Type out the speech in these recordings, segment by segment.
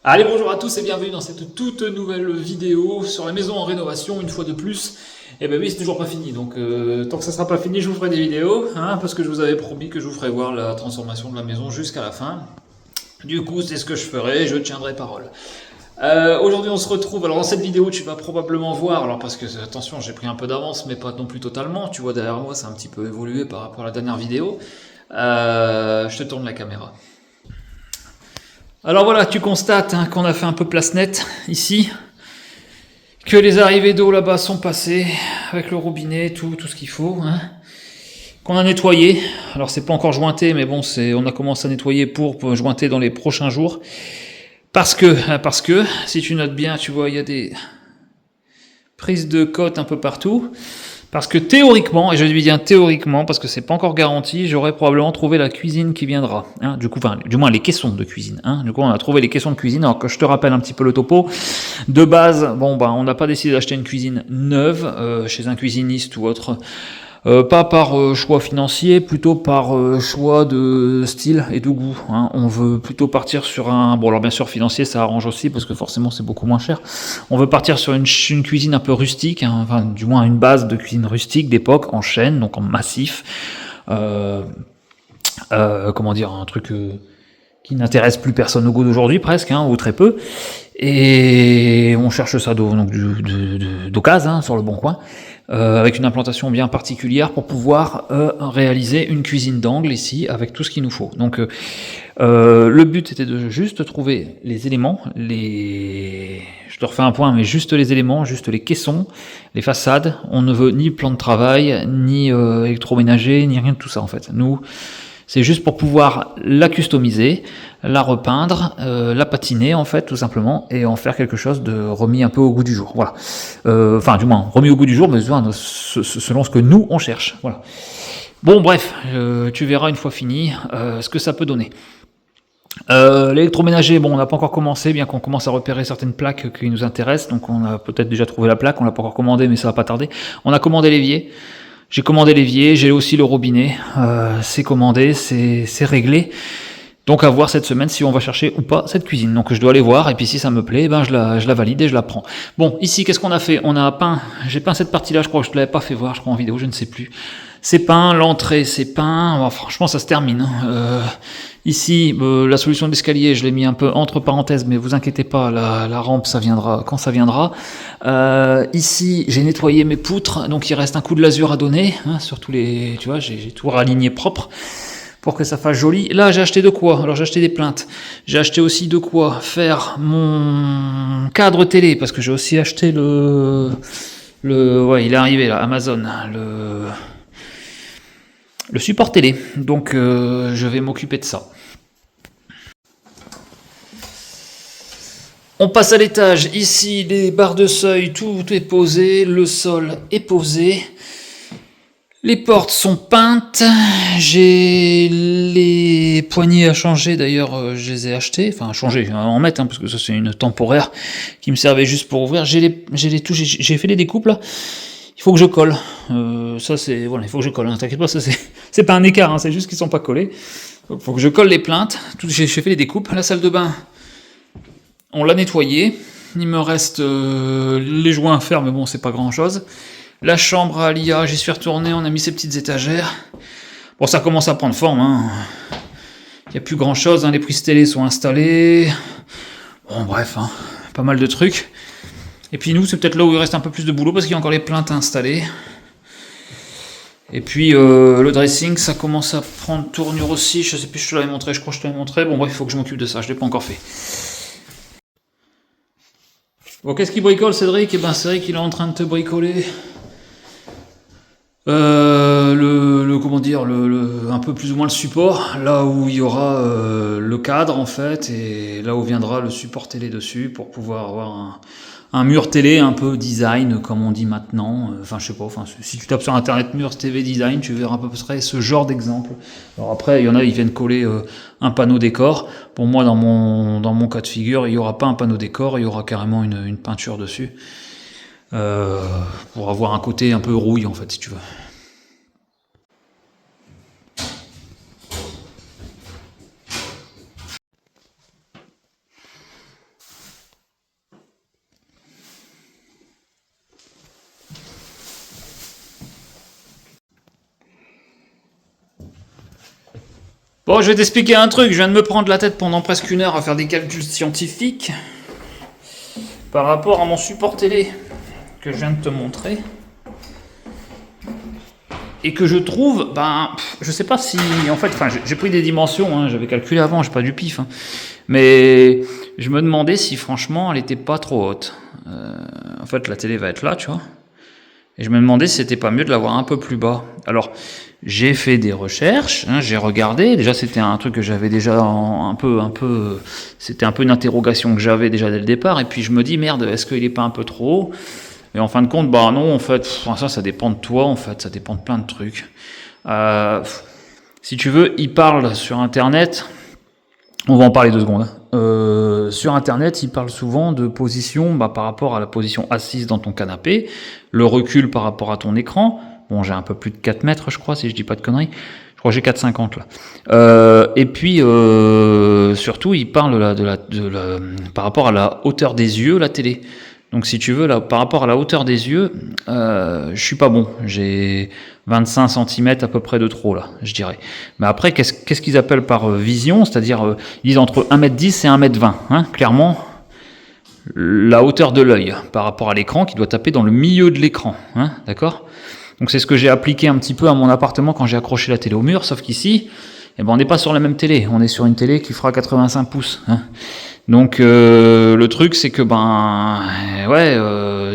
Allez, bonjour à tous et bienvenue dans cette toute nouvelle vidéo sur la maison en rénovation, une fois de plus. Et ben oui, c'est toujours pas fini, donc tant que ça sera pas fini, je vous ferai des vidéos, hein, parce que je vous avais promis que je vous ferai voir la transformation de la maison jusqu'à la fin. Du coup, c'est ce que je ferai, je tiendrai parole. Aujourd'hui, on se retrouve. Alors, dans cette vidéo, tu vas probablement voir, alors parce que attention, j'ai pris un peu d'avance, mais pas non plus totalement. Tu vois derrière moi, c'est un petit peu évolué par rapport à la dernière vidéo. Je te tourne la caméra. Alors voilà, tu constates hein, qu'on a fait un peu place nette ici, que les arrivées d'eau là-bas sont passées avec le robinet, tout ce qu'il faut, hein, qu'on a nettoyé. Alors c'est pas encore jointé, mais bon, on a commencé à nettoyer pour jointer dans les prochains jours. Parce que si tu notes bien, tu vois, il y a des prises de cote un peu partout. Parce que théoriquement, et je dis bien théoriquement, parce que c'est pas encore garanti, j'aurais probablement trouvé la cuisine qui viendra. Hein, du coup, enfin, du moins les caissons de cuisine. Hein, du coup, on a trouvé les caissons de cuisine. Alors que je te rappelle un petit peu le topo. De base, bon, on n'a pas décidé d'acheter une cuisine neuve chez un cuisiniste ou autre. Pas par choix financier, plutôt par choix de style et de goût. Hein. On veut plutôt partir sur un... Bon, alors bien sûr, financier, ça arrange aussi, parce que forcément, c'est beaucoup moins cher. On veut partir sur une cuisine un peu rustique, hein, enfin, du moins une base de cuisine rustique d'époque, en chêne, donc en massif. Comment dire, un truc qui n'intéresse plus personne au goût d'aujourd'hui, presque, hein, ou très peu. Et on cherche ça d'occasion, hein, sur le bon coin. Avec une implantation bien particulière pour pouvoir réaliser une cuisine d'angle ici avec tout ce qu'il nous faut. Donc le but était de juste trouver les éléments, je te refais un point, mais juste les éléments, juste les caissons, les façades. On ne veut ni plan de travail, ni électroménager, ni rien de tout ça en fait. Nous, c'est juste pour pouvoir la customiser, la repeindre, la patiner en fait tout simplement et en faire quelque chose de remis un peu au goût du jour. Voilà. Enfin du moins remis au goût du jour, mais selon ce que nous on cherche. Voilà. Bon bref, tu verras une fois fini ce que ça peut donner. L'électroménager, bon, on n'a pas encore commencé, bien qu'on commence à repérer certaines plaques qui nous intéressent. Donc on a peut-être déjà trouvé la plaque, on l'a pas encore commandé, mais ça va pas tarder. On a commandé l'évier. J'ai commandé l'évier, j'ai aussi le robinet, c'est commandé, c'est réglé. Donc à voir cette semaine si on va chercher ou pas cette cuisine. Donc je dois aller voir, et puis si ça me plaît, ben je la valide et je la prends. Bon, ici, qu'est-ce qu'on a fait? On a peint, j'ai peint cette partie-là, je crois que je ne l'avais pas fait voir, je crois en vidéo, je ne sais plus. C'est peint, l'entrée c'est peint, bon, franchement ça se termine. Hein. Ici, la solution d'escalier, je l'ai mis un peu entre parenthèses, mais vous inquiétez pas, la rampe, ça viendra quand ça viendra. Ici, j'ai nettoyé mes poutres, donc il reste un coup de lasure à donner, hein, sur tous les... Tu vois, j'ai tout raligné propre pour que ça fasse joli. Là, j'ai acheté de quoi? Alors, j'ai acheté des plinthes. J'ai acheté aussi de quoi faire mon cadre télé, parce que j'ai aussi acheté ouais, il est arrivé là, Amazon, le support télé. Donc, je vais m'occuper de ça. On passe à l'étage. Ici, les barres de seuil, tout est posé. Le sol est posé. Les portes sont peintes. J'ai les poignées à changer. D'ailleurs, je les ai achetées. Enfin, à changer, à en mettre, hein, parce que ça, c'est une temporaire qui me servait juste pour ouvrir. J'ai fait les découpes, là. Il faut que je colle. Ça, c'est... Voilà, il faut que je colle. Hein. T'inquiète pas, ça, c'est pas un écart. Hein, c'est juste qu'ils sont pas collés. Donc, il faut que je colle les plaintes. J'ai fait les découpes. La salle de bain... On l'a nettoyé, il me reste les joints à faire, mais bon, c'est pas grand chose. La chambre à Alia, j'y suis retourné, on a mis ces petites étagères. Bon, ça commence à prendre forme, hein. Il n'y a plus grand chose, hein. Les prises télé sont installées. Bon, bref, hein. Pas mal de trucs. Et puis nous, c'est peut-être là où il reste un peu plus de boulot, parce qu'il y a encore les plaintes installées. Et puis le dressing, ça commence à prendre tournure aussi. Je sais plus si je te l'avais montré, je crois que je te l'avais montré. Bon, bref, il faut que je m'occupe de ça, je l'ai pas encore fait. Bon, qu'est-ce qu'il bricole, Cédric? Eh ben, Cédric, il est en train de te bricoler comment dire, un peu plus ou moins le support, là où il y aura le cadre en fait, et là où viendra le support télé dessus pour pouvoir avoir un mur télé un peu design comme on dit maintenant. Enfin, je sais pas. Enfin, si tu tapes sur internet mur TV design, tu verras à peu près ce genre d'exemple. Alors après, il y en a, ils viennent coller un panneau décor. Pour moi, dans mon cas de figure, il y aura pas un panneau décor, il y aura carrément une peinture dessus pour avoir un côté un peu rouille en fait, si tu veux. Bon, je vais t'expliquer un truc. Je viens de me prendre la tête pendant presque 1 heure à faire des calculs scientifiques par rapport à mon support télé que je viens de te montrer. Et que je trouve, je sais pas si, en fait, j'ai pris des dimensions, hein, j'avais calculé avant, j'ai pas du pif, hein, mais je me demandais si franchement elle était pas trop haute. En fait, la télé va être là, tu vois, et je me demandais si c'était pas mieux de l'avoir un peu plus bas. Alors, j'ai fait des recherches, hein, j'ai regardé, déjà c'était un truc que j'avais déjà c'était un peu une interrogation que j'avais déjà dès le départ, et puis je me dis, merde, est-ce qu'il est pas un peu trop haut ? Et en fin de compte, non, en fait, ça dépend de toi, en fait, ça dépend de plein de trucs. Si tu veux, il parle sur Internet, on va en parler 2 secondes. Sur Internet, il parle souvent de position par rapport à la position assise dans ton canapé, le recul par rapport à ton écran. Bon, j'ai un peu plus de 4 mètres, je crois, si je dis pas de conneries. Je crois que j'ai 4,50 là. Et puis, surtout, il parle par rapport à la hauteur des yeux, la télé. Donc si tu veux, là, par rapport à la hauteur des yeux, je suis pas bon. J'ai 25 cm à peu près de trop, là, je dirais. Mais après, qu'est-ce qu'ils appellent par vision ? C'est-à-dire, ils disent entre 1m10 et 1m20. Hein, clairement, la hauteur de l'œil par rapport à l'écran qui doit taper dans le milieu de l'écran. Hein, d'accord ? Donc c'est ce que j'ai appliqué un petit peu à mon appartement quand j'ai accroché la télé au mur, sauf qu'ici, on n'est pas sur la même télé. On est sur une télé qui fera 85 pouces. Hein. Donc le truc c'est que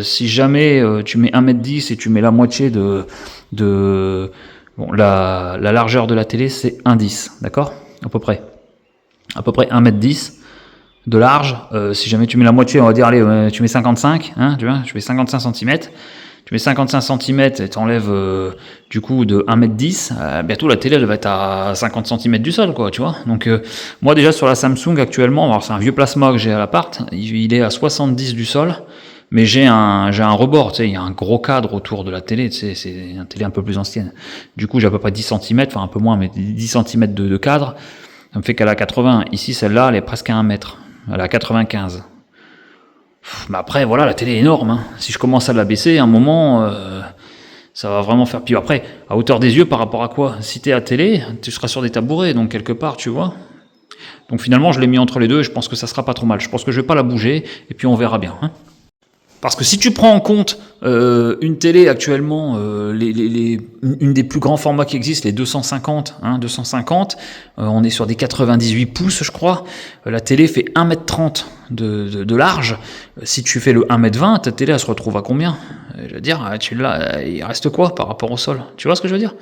si jamais tu mets 1m10 et tu mets la moitié la largeur de la télé c'est 1,10, d'accord ? À peu près 1m10 de large. Si jamais tu mets la moitié, on va dire allez, tu mets 55, hein, tu vois, je mets 55 cm. Tu mets 55 cm et t'enlèves du coup de 1m10, bientôt la télé elle va être à 50 cm du sol, quoi, tu vois. Donc moi déjà sur la Samsung actuellement, alors c'est un vieux plasma que j'ai à l'appart, il est à 70 du sol, mais j'ai un rebord, tu sais, il y a un gros cadre autour de la télé, tu sais, c'est une télé un peu plus ancienne. Du coup j'ai à peu près 10 cm, enfin un peu moins, mais 10 cm de cadre, ça me fait qu'elle a 80. Ici celle-là elle est presque à 1 mètre, elle a 95. Mais après, voilà, la télé est énorme. Hein. Si je commence à la baisser, à un moment, ça va vraiment faire pire. Après, à hauteur des yeux, par rapport à quoi ? Si t'es à télé, tu seras sur des tabourets, donc quelque part, tu vois. Donc finalement, je l'ai mis entre les deux et je pense que ça sera pas trop mal. Je pense que je vais pas la bouger et puis on verra bien. Hein. Parce que si tu prends en compte une télé actuellement, une des plus grands formats qui existent, les 250, on est sur des 98 pouces, je crois. La télé fait 1m30 de large. Si tu fais le 1m20, ta télé, elle se retrouve à combien ? Je veux dire, il reste quoi par rapport au sol ? Tu vois ce que je veux dire ?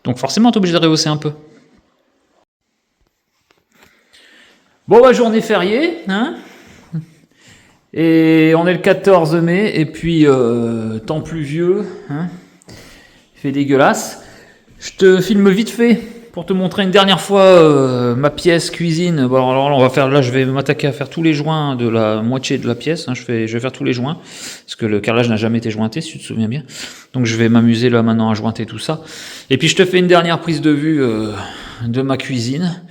Donc forcément, tu es obligé de rehausser un peu. Bon, journée fériée, hein ? Et on est le 14 mai, et puis temps pluvieux, hein, il fait dégueulasse. Je te filme vite fait pour te montrer une dernière fois ma pièce cuisine. Bon, alors je vais m'attaquer à faire tous les joints de la moitié de la pièce. Hein, je vais faire tous les joints parce que le carrelage n'a jamais été jointé, si tu te souviens bien. Donc je vais m'amuser là maintenant à jointer tout ça. Et puis je te fais une dernière prise de vue de ma cuisine.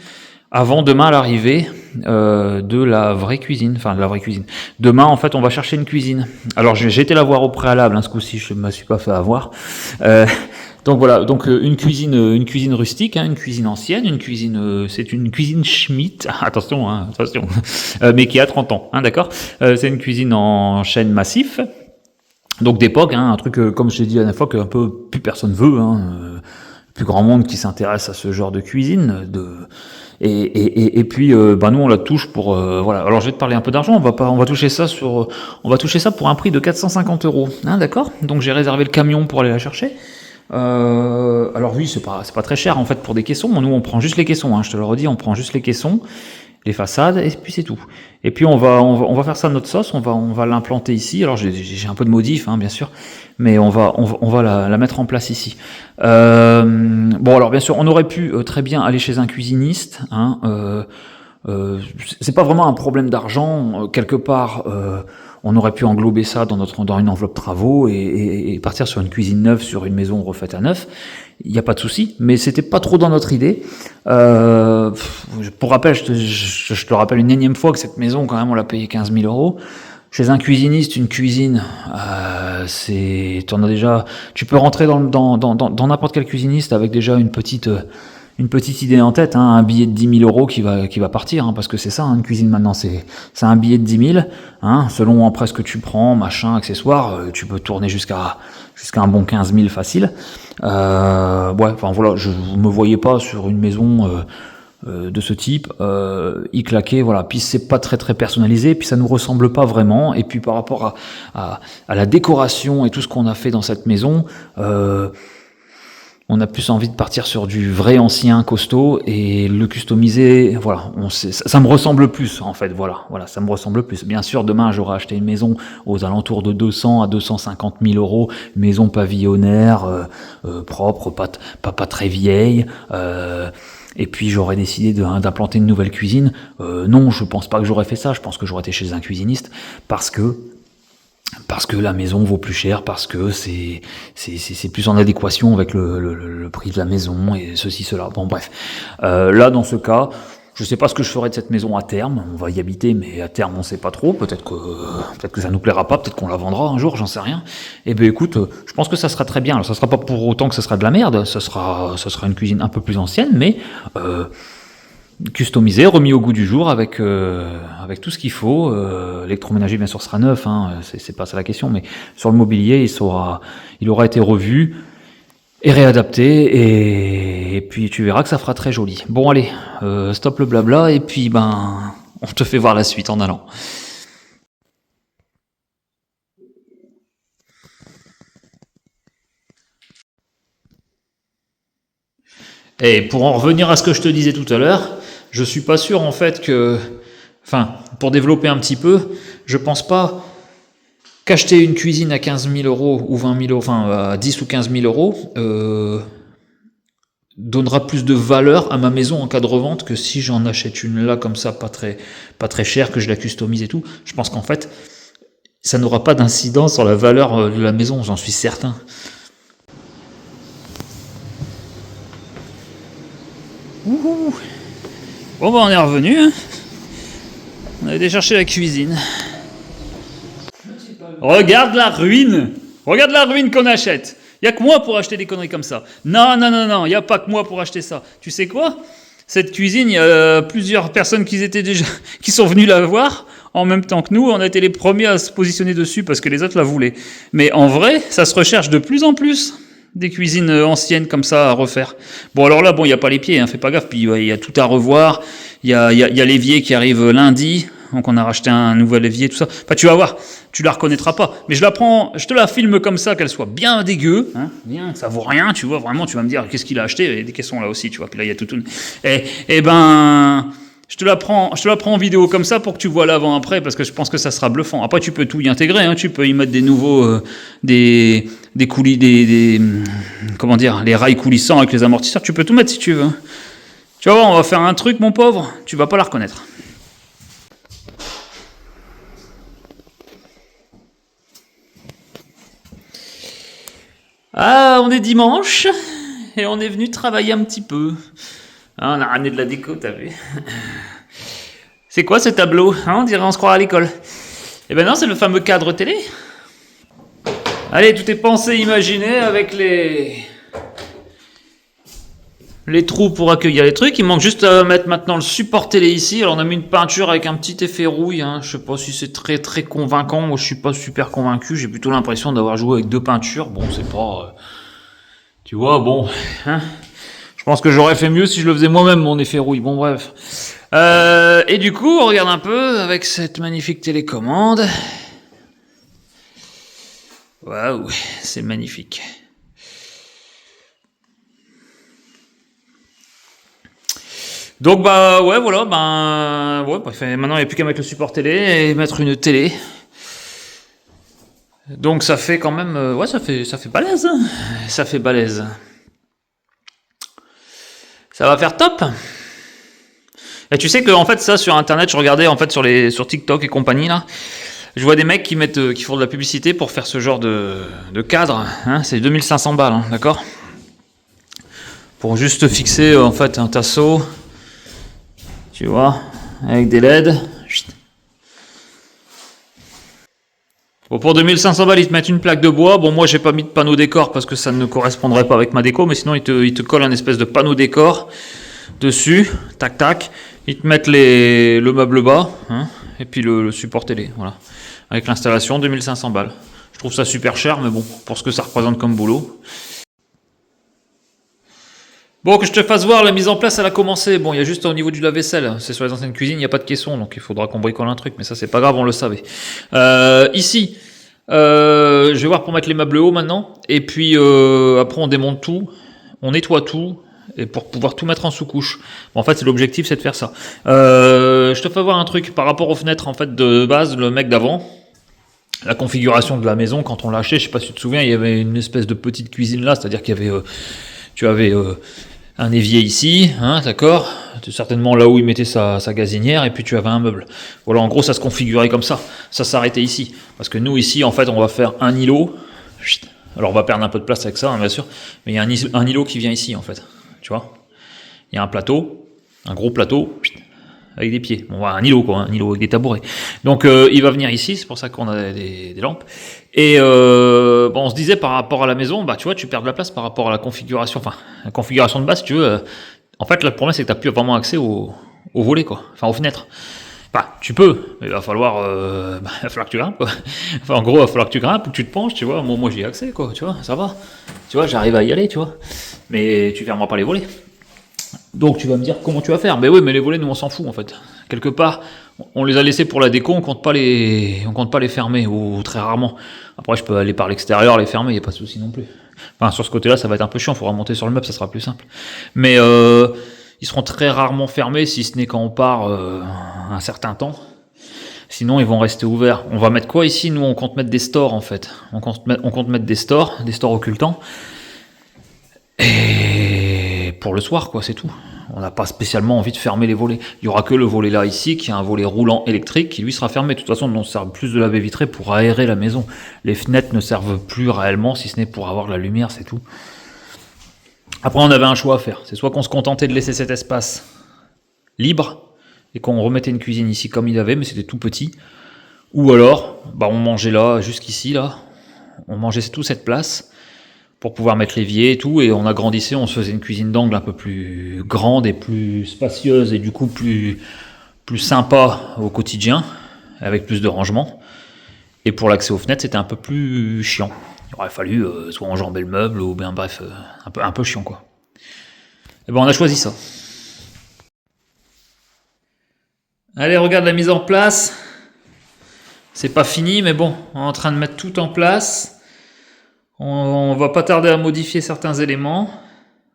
Avant demain l'arrivée de la vraie cuisine, Demain, en fait, on va chercher une cuisine. Alors, j'ai été la voir au préalable, hein, ce coup-ci, je ne me suis pas fait avoir. Donc voilà, une cuisine rustique, hein, une cuisine ancienne, c'est une cuisine Schmitt. Attention, mais qui a 30 ans, hein, d'accord. C'est une cuisine en chêne massif. Donc d'époque, hein, un truc comme je t'ai dit la dernière fois que un peu plus personne veut, hein, plus grand monde qui s'intéresse à ce genre de cuisine. Et puis nous on la touche pour voilà. Alors je vais te parler un peu d'argent. On va toucher ça pour un prix de 450 €. Hein, d'accord. Donc j'ai réservé le camion pour aller la chercher. Alors oui, c'est pas très cher en fait pour des caissons. Nous on prend juste les caissons. Hein, je te le redis, on prend juste les caissons, les façades et puis c'est tout. Et puis on va faire ça à notre sauce. On va l'implanter ici. Alors j'ai un peu de modif, hein, bien sûr, mais on va la mettre en place ici. Bon alors bien sûr, on aurait pu très bien aller chez un cuisiniste. Hein, c'est pas vraiment un problème d'argent quelque part. On aurait pu englober ça dans une enveloppe travaux et partir sur une cuisine neuve, sur une maison refaite à neuf. Il n'y a pas de souci, mais c'était pas trop dans notre idée. Pour rappel, je te rappelle une énième fois que cette maison, quand même, on l'a payée 15 000 €. Chez un cuisiniste, une cuisine, tu peux rentrer dans n'importe quel cuisiniste avec déjà une petite une petite idée en tête, hein, un billet de 10 000 euros qui va partir, hein, parce que c'est ça, hein, une cuisine maintenant, c'est un billet de 10 000, hein, selon après ce que tu prends, machin, accessoires, tu peux tourner jusqu'à un bon 15 000 facile. Ouais, enfin voilà, je me voyais pas sur une maison de ce type, y claquer, voilà. Puis c'est pas très très personnalisé, puis ça nous ressemble pas vraiment. Et puis par rapport à la décoration et tout ce qu'on a fait dans cette maison, on a plus envie de partir sur du vrai ancien costaud et le customiser. Voilà, ça me ressemble plus en fait. Voilà, ça me ressemble plus. Bien sûr, demain j'aurai acheté une maison aux alentours de 200 à 250 000 euros, maison pavillonnaire, propre, pas très vieille. Et puis j'aurais décidé d'implanter une nouvelle cuisine. Non, je pense pas que j'aurais fait ça. Je pense que j'aurais été chez un cuisiniste parce que la maison vaut plus cher, parce que c'est plus en adéquation avec le prix de la maison et ceci, cela. Bon bref. Là dans ce cas, je sais pas ce que je ferai de cette maison à terme. On va y habiter, mais à terme on sait pas trop. Peut-être que ça nous plaira pas, peut-être qu'on la vendra un jour, j'en sais rien. Et ben écoute, je pense que ça sera très bien. Alors ça sera pas pour autant que ça sera de la merde. Ça sera une cuisine un peu plus ancienne, mais customisé, remis au goût du jour avec tout ce qu'il faut. L'électroménager bien sûr sera neuf, hein, c'est pas ça la question, mais sur le mobilier il aura été revu et réadapté, et puis tu verras que ça fera très joli. Bon allez, stop le blabla, et puis on te fait voir la suite en allant. Et pour en revenir à ce que je te disais tout à l'heure, je suis pas sûr en fait pour développer un petit peu, je pense pas qu'acheter une cuisine à 15 000 euros ou 20 000 euros, à 10 ou 15 000 euros, donnera plus de valeur à ma maison en cas de revente que si j'en achète une là comme ça, pas très cher, que je la customise et tout. Je pense qu'en fait, ça n'aura pas d'incidence sur la valeur de la maison, j'en suis certain. Ouhou. Bon on est revenu, hein. On a été chercher la cuisine. Regarde la ruine qu'on achète. Il n'y a que moi pour acheter des conneries comme ça. Non, il n'y a pas que moi pour acheter ça. Tu sais quoi ? Cette cuisine, il y a plusieurs personnes qui sont venues la voir en même temps que nous. On a été les premiers à se positionner dessus parce que les autres la voulaient. Mais en vrai, ça se recherche de plus en plus. Des cuisines anciennes comme ça à refaire. Bon alors là, il n'y a pas les pieds, hein, fais pas gaffe. Puis il y a tout à revoir. Il y a l'évier qui arrive lundi. Donc on a racheté un nouvel évier, tout ça. Enfin, tu vas voir, tu la reconnaîtras pas. Mais je te la filme comme ça, qu'elle soit bien dégueu, hein, bien, ça vaut rien, tu vois, vraiment, tu vas me dire qu'est-ce qu'il a acheté, il y a des caissons là aussi, tu vois, puis là il y a tout. Je te la prends en vidéo comme ça pour que tu vois l'avant-après, parce que je pense que ça sera bluffant. Après, tu peux tout y intégrer, hein, tu peux y mettre des nouveaux, des coulis, comment dire, les rails coulissants avec les amortisseurs, tu peux tout mettre si tu veux. Hein. Tu vas voir, on va faire un truc, mon pauvre, tu vas pas la reconnaître. Ah, on est dimanche, et on est venu travailler un petit peu. Ah, on a ramené de la déco, t'as vu. C'est quoi ce tableau, hein? On dirait on se croit à l'école. Eh ben non, c'est le fameux cadre télé. Allez, tout est pensé, imaginé, avec les trous pour accueillir les trucs. Il manque juste à mettre maintenant le support télé ici. Alors on a mis une peinture avec un petit effet rouille, hein. Je sais pas si c'est très très convaincant. Moi je suis pas super convaincu. J'ai plutôt l'impression d'avoir joué avec deux peintures. Bon, c'est pas... tu vois, bon... Hein, je pense que j'aurais fait mieux si je le faisais moi-même, mon effet rouille. Bon, bref. Et du coup, on regarde un peu avec cette magnifique télécommande. Waouh, c'est magnifique. Donc ouais, voilà, bref, maintenant il n'y a plus qu'à mettre le support télé et mettre une télé. Donc ça fait quand même, ouais, ça fait balèze, hein. Ça fait balèze. Ça va faire top. Et tu sais que en fait ça sur internet, je regardais en fait sur TikTok et compagnie là, je vois des mecs qui font de la publicité pour faire ce genre de cadre, hein, c'est 2500 balles, hein, d'accord ? Pour juste fixer en fait un tasseau, tu vois, avec des LED. Bon, pour 2500 balles, ils te mettent une plaque de bois. Bon, moi, j'ai pas mis de panneau décor parce que ça ne correspondrait pas avec ma déco, mais sinon, ils te collent un espèce de panneau décor dessus, tac tac. Ils te mettent le meuble bas, hein, et puis le support télé, voilà. Avec l'installation, 2500 balles. Je trouve ça super cher, mais bon, pour ce que ça représente comme boulot. Bon, que je te fasse voir, la mise en place, elle a commencé. Bon, il y a juste au niveau du lave-vaisselle. C'est sur les anciennes cuisines, il n'y a pas de caisson, donc il faudra qu'on bricole un truc, mais ça, c'est pas grave, on le savait. Ici, je vais voir pour mettre les meubles hauts maintenant. Et puis, après, on démonte tout, on nettoie tout, et pour pouvoir tout mettre en sous-couche. Bon, en fait, c'est l'objectif, c'est de faire ça. Je te fais voir un truc par rapport aux fenêtres, en fait, de base, le mec d'avant. La configuration de la maison, quand on l'a acheté, je sais pas si tu te souviens, il y avait une espèce de petite cuisine là, c'est-à-dire qu'il y avait, tu avais un évier ici, hein, d'accord, certainement là où il mettait sa gazinière, et puis tu avais un meuble. Voilà, en gros, ça se configurait comme ça s'arrêtait ici. Parce que nous, ici, en fait, on va faire un îlot. Alors, on va perdre un peu de place avec ça, hein, bien sûr, mais il y a un îlot qui vient ici, en fait, tu vois. Il y a un plateau, un gros plateau, avec des pieds. Bon, un îlot, quoi, un îlot avec des tabourets. Donc, il va venir ici, c'est pour ça qu'on a des lampes. Et bon, on se disait par rapport à la maison, bah tu vois, tu perds de la place par rapport à la configuration, enfin, la configuration de base, si tu veux. En fait, le problème, c'est que tu n'as plus vraiment accès au volet, quoi, enfin, aux fenêtres. Enfin, tu peux, mais il va falloir que tu grimpes, quoi. Enfin, en gros, il va falloir que tu grimpes ou que tu te penches, tu vois. Moi j'y ai accès, quoi, tu vois, ça va. Tu vois, j'arrive à y aller, tu vois. Mais tu fermeras pas les volets. Donc tu vas me dire comment tu vas faire. Mais oui, mais les volets, nous on s'en fout en fait. Quelque part, on les a laissés pour la déco, on compte pas les fermer, ou très rarement. Après, je peux aller par l'extérieur les fermer, il n'y a pas de souci non plus. Enfin, sur ce côté-là, ça va être un peu chiant, il faudra monter sur le meuble, ça sera plus simple. Mais ils seront très rarement fermés, si ce n'est quand on part un certain temps. Sinon, ils vont rester ouverts. On va mettre quoi ici? Nous, on compte mettre des stores en fait. On compte mettre des stores occultants. Et pour le soir, quoi, c'est tout. On n'a pas spécialement envie de fermer les volets. Il n'y aura que le volet là, ici, qui est un volet roulant électrique, qui lui sera fermé. De toute façon, on sert plus de la baie vitrée pour aérer la maison. Les fenêtres ne servent plus réellement, si ce n'est pour avoir la lumière, c'est tout. Après, on avait un choix à faire. C'est soit qu'on se contentait de laisser cet espace libre, et qu'on remettait une cuisine ici comme il avait, mais c'était tout petit. Ou alors, bah, on mangeait là, jusqu'ici, là. On mangeait toute cette place pour pouvoir mettre l'évier et tout, et on agrandissait, on se faisait une cuisine d'angle un peu plus grande et plus spacieuse, et du coup plus sympa au quotidien, avec plus de rangement. Et pour l'accès aux fenêtres, c'était un peu plus chiant. Il aurait fallu soit enjamber le meuble, ou bien bref, un peu chiant quoi. Et ben on a choisi ça. Allez, regarde la mise en place. C'est pas fini, mais bon, on est en train de mettre tout en place. On va pas tarder à modifier certains éléments.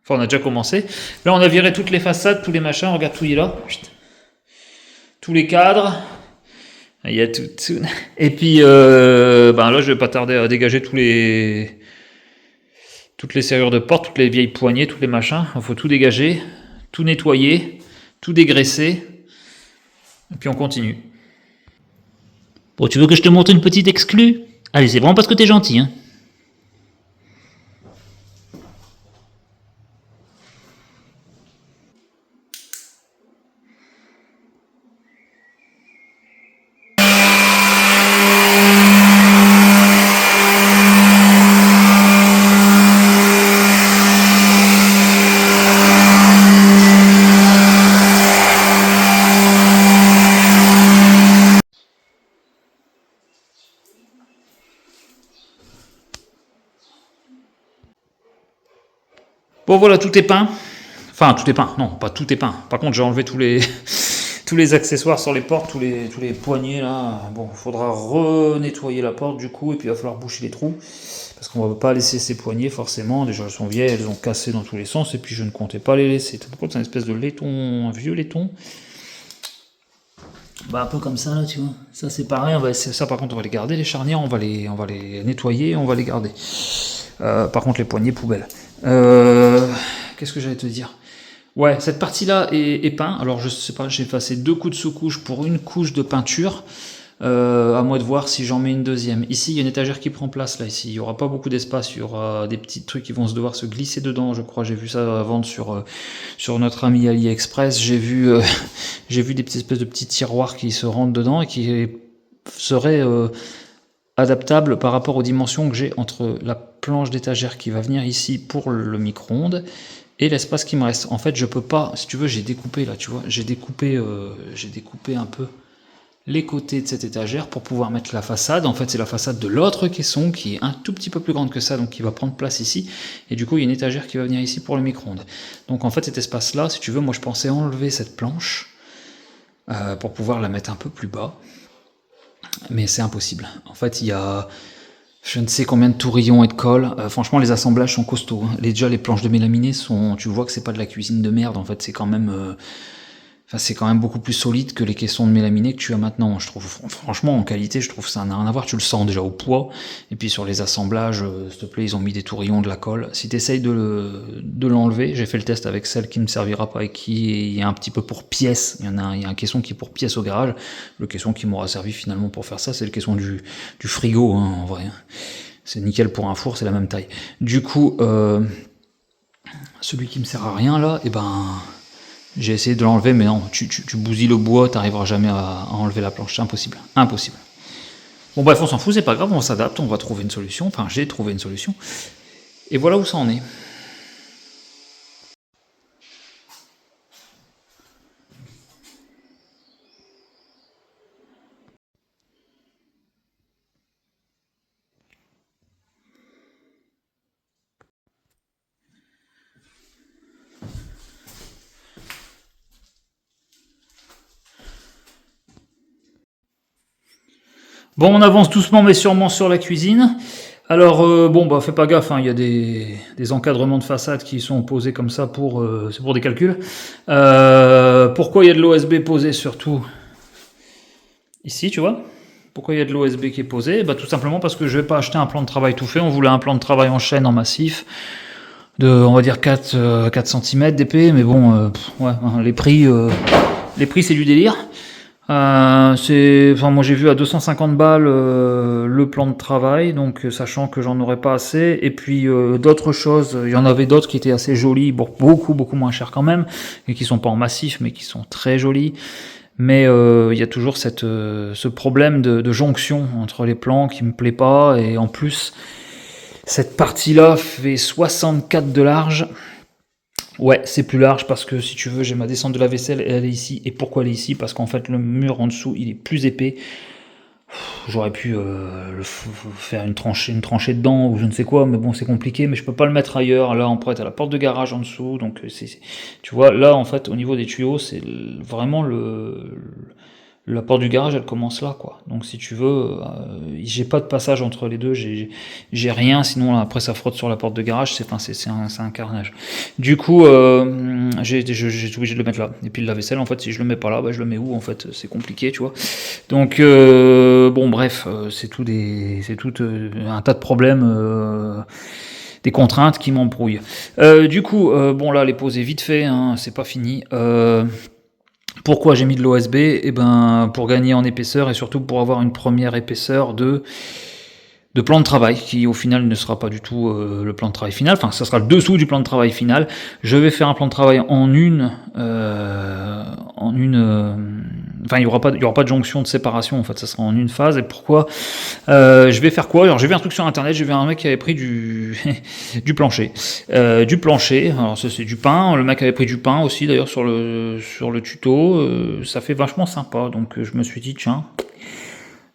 Enfin, on a déjà commencé. Là, on a viré toutes les façades, tous les machins. Regarde, tout il est là. Tous les cadres. Il y a tout. Et puis, là, je vais pas tarder à dégager toutes les serrures de porte, toutes les vieilles poignées, tous les machins. Il faut tout dégager, tout nettoyer, tout dégraisser. Et puis, on continue. Bon, tu veux que je te montre une petite exclue? Allez, c'est vraiment parce que t'es gentil, hein. Bon, voilà, tout est peint. Enfin, tout est peint. Non, pas tout est peint. Par contre, j'ai enlevé tous les accessoires sur les portes, tous les poignées là. Bon, il faudra renettoyer la porte du coup, et puis il va falloir boucher les trous. Parce qu'on ne va pas laisser ces poignées forcément. Déjà, elles sont vieilles, elles ont cassé dans tous les sens, et puis je ne comptais pas les laisser. Tu te rends compte, c'est une espèce de laiton, un vieux laiton. Bah, un peu comme ça là, tu vois. Ça, c'est pareil. Ça, par contre, on va les garder. Les charnières, on va les nettoyer, on va les garder. Par contre, les poignées, poubelle. Qu'est-ce que j'allais te dire? Ouais, cette partie-là est peinte. Alors, je sais pas, j'ai effacé 2 coups de sous-couche pour une couche de peinture. À moi de voir si j'en mets une deuxième. Ici, il y a une étagère qui prend place. Là, ici, il n'y aura pas beaucoup d'espace. Il y aura des petits trucs qui vont devoir se glisser dedans. Je crois, j'ai vu ça à vendre sur notre ami AliExpress. J'ai vu des petites espèces de petits tiroirs qui se rentrent dedans et qui seraient adaptable par rapport aux dimensions que j'ai entre la planche d'étagère qui va venir ici pour le micro-ondes et l'espace qui me reste. En fait, je peux pas, si tu veux, j'ai découpé là, tu vois, j'ai découpé un peu les côtés de cette étagère pour pouvoir mettre la façade. En fait, c'est la façade de l'autre caisson qui est un tout petit peu plus grande que ça, donc qui va prendre place ici. Et du coup, il y a une étagère qui va venir ici pour le micro-ondes. Donc en fait, cet espace-là, si tu veux, moi je pensais enlever cette planche pour pouvoir la mettre un peu plus bas. Mais c'est impossible. En fait, il y a je ne sais combien de tourillons et de colle. Franchement, les assemblages sont costauds. Hein. Déjà, les planches de mélaminé sont... Tu vois que c'est pas de la cuisine de merde. En fait, c'est quand même... c'est quand même beaucoup plus solide que les caissons de mélaminé que tu as maintenant. Je trouve, franchement, en qualité, je trouve que ça n'a rien à voir. Tu le sens déjà au poids. Et puis sur les assemblages, s'il te plaît, ils ont mis des tourillons, de la colle. Si tu essayes de l'enlever, j'ai fait le test avec celle qui ne me servira pas et qui est un petit peu pour pièce. Il y a un caisson qui est pour pièce au garage. Le caisson qui m'aura servi finalement pour faire ça, c'est le caisson du frigo, hein, en vrai. C'est nickel pour un four, c'est la même taille. Du coup, celui qui me sert à rien là, j'ai essayé de l'enlever, mais non, tu bousilles le bois, t'arriveras jamais à enlever la planche, c'est impossible. Impossible. Bon bref, on s'en fout, c'est pas grave, on s'adapte, on va trouver une solution, enfin j'ai trouvé une solution. Et voilà où ça en est. Bon, on avance doucement mais sûrement sur la cuisine. Alors, fais pas gaffe, hein, il y a des encadrements de façade qui sont posés comme ça c'est pour des calculs. Pourquoi il y a de l'OSB posé surtout ici, tu vois? Pourquoi il y a de l'OSB qui est posé? Tout simplement parce que je vais pas acheter un plan de travail tout fait. On voulait un plan de travail en chaîne, en massif, de, on va dire 4 cm d'épais, mais bon, les prix c'est du délire. Moi j'ai vu à 250 balles le plan de travail, donc sachant que j'en aurais pas assez, et puis d'autres choses, il y en avait d'autres qui étaient assez jolies, beaucoup moins chers quand même, et qui sont pas en massif, mais qui sont très jolies. Mais il y a toujours ce problème de jonction entre les plans qui me plaît pas, et en plus cette partie-là fait 64 de large. Ouais, c'est plus large parce que si tu veux, j'ai ma descente de la vaisselle et elle est ici. Et pourquoi elle est ici? Parce qu'en fait, le mur en dessous, il est plus épais. J'aurais pu faire une tranchée dedans ou je ne sais quoi, mais bon, c'est compliqué. Mais je peux pas le mettre ailleurs. Là, on pourrait être à la porte de garage en dessous. Donc, tu vois, là, en fait, au niveau des tuyaux, c'est vraiment la porte du garage, elle commence là, quoi. Donc si tu veux, j'ai pas de passage entre les deux, j'ai rien, sinon après ça frotte sur la porte de garage, c'est un carnage. Du coup, j'ai été obligé de le mettre là. Et puis le lave-vaisselle, en fait, si je le mets pas là, je le mets où? En fait, c'est compliqué, tu vois. Donc bref, c'est tout un tas de problèmes. Des contraintes qui m'embrouillent. Du coup, là, les poser vite fait, hein, c'est pas fini. Pourquoi j'ai mis de l'OSB? Pour gagner en épaisseur et surtout pour avoir une première épaisseur de plan de travail qui au final ne sera pas du tout le plan de travail final, enfin ça sera le dessous du plan de travail final. Je vais faire un plan de travail il y aura pas de jonction de séparation, en fait ça sera en une phase. Et pourquoi je vais faire quoi? Alors j'ai vu un truc sur internet, j'ai vu un mec qui avait pris du plancher. Alors ça c'est du pain, le mec avait pris du pain aussi d'ailleurs sur le tuto, ça fait vachement sympa, donc je me suis dit tiens,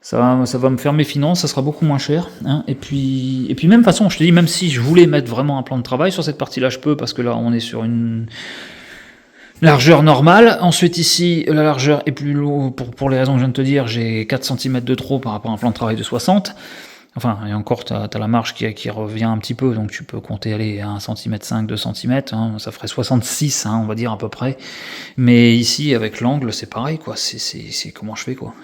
ça va me faire mes finances, ça sera beaucoup moins cher, hein. Et puis même façon, je te dis, même si je voulais mettre vraiment un plan de travail sur cette partie-là, je peux, parce que là on est sur une largeur normale. Ensuite ici, la largeur est plus lourde, pour les raisons que je viens de te dire, j'ai 4 cm de trop par rapport à un plan de travail de 60. Enfin, et encore, t'as la marge qui revient un petit peu, donc tu peux compter aller à 1,5 cm, 2 cm, hein, ça ferait 66, hein, on va dire à peu près. Mais ici, avec l'angle, c'est pareil, quoi. C'est comment je fais, quoi.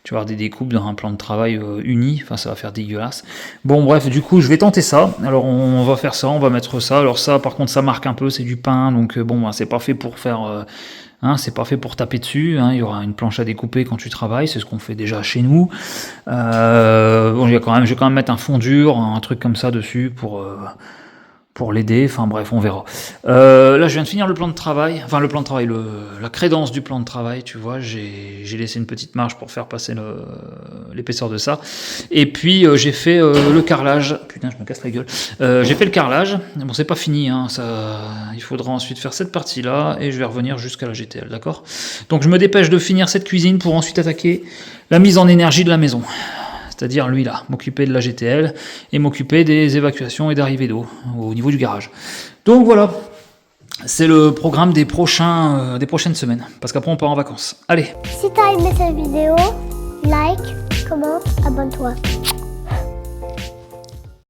Tu vas avoir des découpes dans un plan de travail uni, enfin ça va faire dégueulasse. Bon bref, du coup je vais tenter ça. Alors on va faire ça, on va mettre ça. Alors ça par contre ça marque un peu, c'est du pain, donc c'est pas fait pour faire... c'est pas fait pour taper dessus, hein. Il y aura une planche à découper quand tu travailles, c'est ce qu'on fait déjà chez nous. Je vais quand même mettre un fond dur, un truc comme ça dessus pour pour l'aider, enfin bref, on verra. Là, je viens de finir le plan de travail, enfin le plan de travail, la crédence du plan de travail, tu vois, j'ai laissé une petite marge pour faire passer l'épaisseur de ça, et puis j'ai fait le carrelage, putain, je me casse la gueule, j'ai fait le carrelage, bon, c'est pas fini, hein, il faudra ensuite faire cette partie-là, et je vais revenir jusqu'à la GTL, d'accord? Donc je me dépêche de finir cette cuisine pour ensuite attaquer la mise en énergie de la maison. C'est-à-dire lui là, m'occuper de la GTL et m'occuper des évacuations et d'arrivée d'eau au niveau du garage. Donc voilà, c'est le programme des prochaines semaines, parce qu'après on part en vacances. Allez. Si t'as aimé cette vidéo, like, commente, abonne-toi.